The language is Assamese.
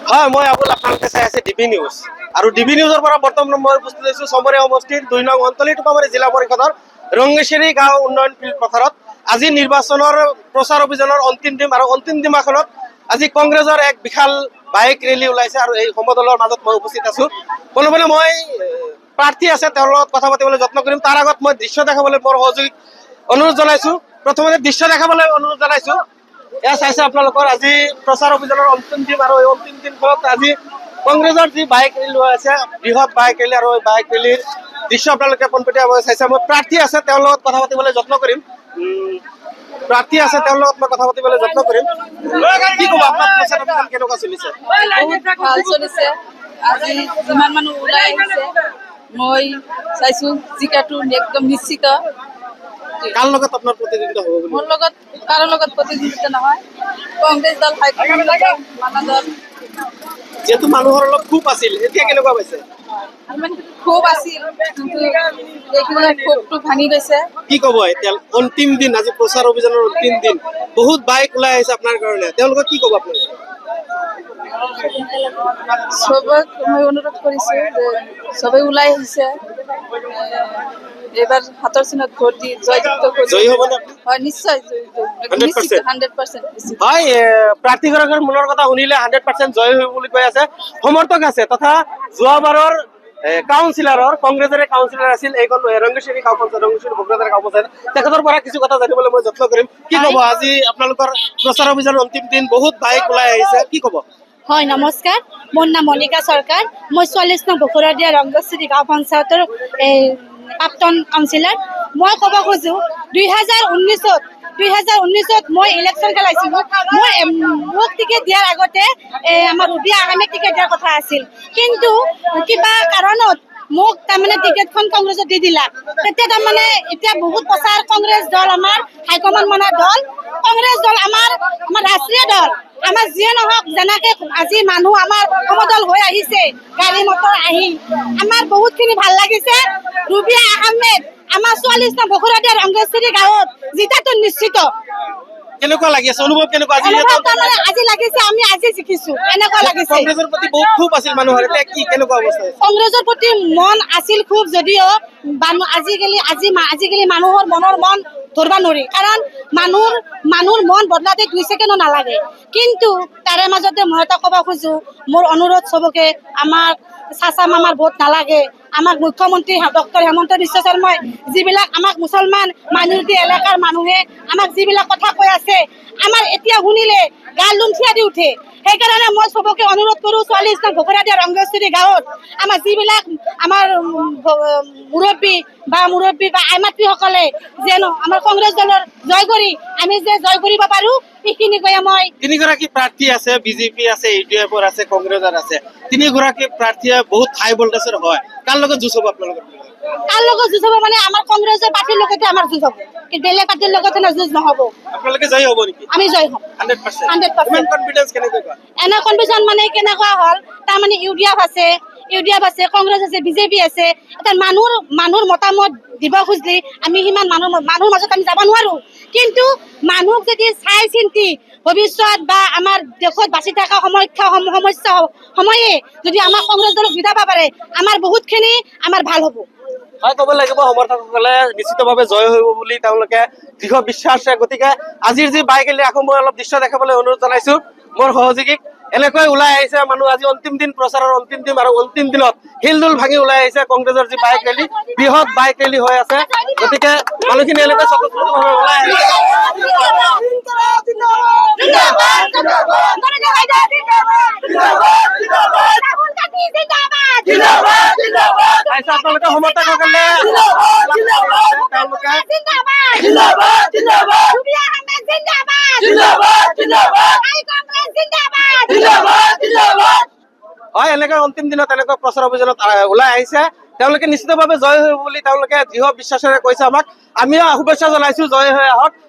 হয়, মই আপোনালোকে চাই আছে ডিবি নিউজ আৰু ডিবি নিউজৰ পৰা বৰ্তমান মই উপস্থিত হৈছো চমৰীয়া সমষ্টিৰ 2 নং অন্তলি টোকামাৰী জিলা পৰিষদৰ ৰংগেশ্বৰী গাঁও উন্নয়ন ফিল্ড পথাৰত আজি নিৰ্বাচনৰ প্ৰচাৰ অভিযানৰ অন্তিম দিন আৰু অন্তিম দিনাখনত আজি কংগ্ৰেছৰ এক বিশাল বাইক ৰেলী ওলাইছে আৰু এই সমদলৰ মাজত মই উপস্থিত আছো। কোনোবাই মই প্ৰাৰ্থী আছে তেওঁৰ লগত কথা পাতিবলৈ যত্ন কৰিম। তাৰ আগত মই দৃশ্য দেখাবলৈ মোৰ সহযোগীক অনুৰোধ জনাইছো। প্ৰথমতে দৃশ্য দেখাবলৈ অনুৰোধ জনাইছো। এয়া চাইছে আপোনালোকৰ আজি প্ৰচাৰ অভিযানৰ অন্তিম দিন আৰু এই অন্তিম দিনখনত আজি কংগ্ৰেছৰ যি বাইক ৰেলী হৈ আছে, বৃহৎ বাইক ৰেলী আৰু এই বাইক ৰেলীৰ দৃশ্য আপোনালোকে পোনপটীয়াকৈ চাইছে। মই প্ৰাৰ্থী আছে তেওঁৰ লগত কথা পাতিবলৈ যত্ন কৰিম। প্ৰাৰ্থী আছে তেওঁৰ লগত মই কথা পাতিবলৈ যত্ন কৰিম। কি ক'ব আপোনাৰ প্ৰচাৰ অভিযান কেনেকুৱা চলিছে? ভাল চলিছে। আজি যিমান মানুহ ওলাই আহিছে মই চাইছো জিকাটো একদম নিশ্চিত। কাৰ লগত আপোনাৰ প্ৰতিযোগিতা হ'ব বুলি? মোৰ লগত কাৰো লগত প্ৰতিযোগিতা নহয়, কংগ্ৰেছ দল হাইকমাণ্ড মানা দল। যিহেতু মানুহৰ অলপ খুব আছিল, এতিয়া কেনেকুৱা পাইছে? ইমান ক্ষোভ আছিল কিন্তু এইখিনি ক্ষোভটো ভাঙি গৈছে। কি ক'ব এতিয়া অন্তিম দিন, আজি প্ৰচাৰ অভিযানৰ অন্তিম দিন, বহুত বাইক ওলাই আহিছে আপোনাৰ কাৰণে, তেওঁলোকক কি ক'ব আপোনালোকে? চবক মই অনুৰোধ কৰিছো যে চবেই ওলাই আহিছে, এইবাৰ হাতৰ চিনত ভোট দি জয়যুক্ত কৰি। জয়ী হ'বনে আপুনি? হয়, নিশ্চয় 100% নিশ্চিত। হয়, প্ৰাৰ্থীগৰাকীৰ মনৰ কথা শুনিলে 100% জয় হ'ব বুলি কৈ আছে। সমৰ্থক আছে তথা যোৱাবাৰৰ কাউন্সিলৰৰ কংগ্ৰেছৰে কাউন্সিলৰ আছিল এইখন ৰংগেশ্বৰী গাঁও পঞ্চায়ত, ৰংগেশ্বৰী বগ্ৰাধাৰ গাঁও পঞ্চায়ত। তেখেতৰ পৰা কিছু কথা জানিবলৈ মই যত্ন কৰিম। কি ক'ব আজি আপোনালোকৰ প্ৰচাৰ অভিযানৰ অন্তিম দিন, বহুত বাইক ওলাই আহিছে, কি ক'ব? হয়, নমস্কাৰ। মোৰ নাম মনিকা চৰকাৰ। মই 44 নং বখুৰাদিয়া ৰংগেশ্বৰী গাঁও পঞ্চায়তৰ প্ৰাক্তন কাউন্সিলৰ। মই ক'ব খোজো 2019ত মই ইলেকশ্যন খেলাইছিলোঁ। মোক টিকেট দিয়াৰ আগতে আমাৰ ৰুবি আগামীক টিকেট দিয়াৰ কথা আছিল, কিন্তু কিবা কাৰণত মোক তাৰমানে টিকেটখন কংগ্ৰেছত দি দিলা। তেতিয়া তাৰমানে এতিয়া বহুত প্ৰচাৰ, কংগ্ৰেছ দল আমাৰ হাইকমাণ্ড মানা দল, কংগ্ৰেছ দল আমাৰ ৰাষ্ট্ৰীয় দল। আমাৰ যিয়ে নহওক, যেনেকে আজি মানুহ আমাৰ সমদল হৈ আহিছে, গাড়ী মটৰ আহি আমাৰ বহুতখিনি ভাল লাগিছে। ৰুবি আহমেদ আমাৰ 44 নং বখুৰাদিয়া ৰংগেশ্বৰী গাঁৱত জিতাটো নিশ্চিত। কেনেকুৱা লাগি আছে, অনুভৱ কেনেকুৱা? আজি লাগিছে আমি আজি জিকিছো, এনেকুৱা লাগিছে। কংগ্ৰেছৰ প্ৰতি বহুত খুব আছিল মানুহৰ, এতিয়া কি কেনেকুৱা অৱস্থা? কংগ্ৰেছৰ প্ৰতি মন আছিল খুব, যদিও আজিকালি মানুহৰ মনৰ মন ধৰবা নোৱাৰি, কাৰণ মানুহৰ মন বদলাতে 2 ছেকেণ্ডো নালাগে। কিন্তু তাৰে মাজতে মই এটা ক'ব খোজো, মোৰ অনুৰোধ চবকে, আমাক চাচা মামাৰ ভোট নালাগে। আমাক মুখ্যমন্ত্ৰী ডক্টৰ হেমন্ত বিশ্ব শৰ্মাই যিবিলাক আমাক মুছলমান মাইনৰিটি এলেকাৰ মানুহে আমাক যিবিলাক কথা কৈ আছে, আমাৰ এতিয়া শুনিলে গা লুমথিয়া দি উঠে। সেইকাৰণে মই চবকে অনুৰোধ কৰো, 44 নং বখুৰাদিয়া ৰংগেশ্বৰী গাঁৱত আমাৰ যিবিলাক আমাৰ মুৰব্বী বা আইমাতৃসকলে যেন আমাৰ কংগ্ৰেছ দলৰ জয় কৰি আমি যে জয় কৰিব পাৰো, এইখিনি কৈয়ে মই 3গৰাকী প্ৰাৰ্থী আছে, বিজেপি আছে, ইউডিএফৰ আছে, কংগ্ৰেছৰ আছে। 3গৰাকী প্ৰাৰ্থীয়ে বহুত হাই ভল্টেজৰ হয়। কাৰ লগত যুঁজ হ'ব আপোনালোকৰ? তাৰ লগত যুঁজ হ'ব মানে আমাৰ কংগ্ৰেছৰ পাৰ্টিৰ লগতে আমাৰ যুঁজ হ'ব, কিন্তু বেলেগ পাৰ্টিৰ লগতে যুঁজ নহ'ব। আপোনালোকে জয়ী হ'ব নেকি? আমি জয় হ'ম 100%। ইমান কনফিডেন্স কেনেকৈ কোৱা? এনে কনফিউজন মানে কেনেকুৱা হ'ল, তাৰমানে ইউডিএফ আছে, কংগ্ৰেছ আছে, বিজেপি আছে। এতিয়া মানুহৰ মতামত দিব খুজিলে আমি সিমান মানুহৰ মাজত আমি যাব নোৱাৰো। কিন্তু মানুহক যদি চাই চিন্তি ভৱিষ্যত বা আমাৰ দেশত বাচি থকা সমস্যা সময়ে যদি আমাৰ কংগ্ৰেছ দলক জিতাব পাৰে, আমাৰ বহুতখিনি আমাৰ ভাল হ'ব। হয়, ক'ব লাগিব সমৰ্থকসকলে নিশ্চিতভাৱে জয় হ'ব বুলি তেওঁলোকে দৃঢ় বিশ্বাস আছে। গতিকে আজিৰ যি বাইক ৰেলী, আকৌ মই অলপ দৃশ্য দেখাবলৈ অনুৰোধ জনাইছো মোৰ সহযোগীক। এনেকৈ ওলাই আহিছে মানুহ, আজি অন্তিম দিন, প্ৰচাৰৰ অন্তিম দিন আৰু অন্তিম দিনত হিলদুল ভাঙি ওলাই আহিছে কংগ্ৰেছৰ যি বাইক ৰেলী, বৃহৎ বাইক ৰেলী হৈ আছে। গতিকে মানুহখিনি এনেকৈ স্বতঃস্ফূৰ্তভাৱে ওলাই আহিছে। আপোনালোকে সমৰ্থকসকলে হয়, এনেকৈ অন্তিম দিনত এনেকৈ প্ৰচাৰ অভিযানত ওলাই আহিছে। তেওঁলোকে নিশ্চিতভাৱে জয় হ'ব বুলি তেওঁলোকে দৃঢ় বিশ্বাসেৰে কৈছে আমাক। আমিও শুভেচ্ছা জনাইছো, জয় হৈ আহক।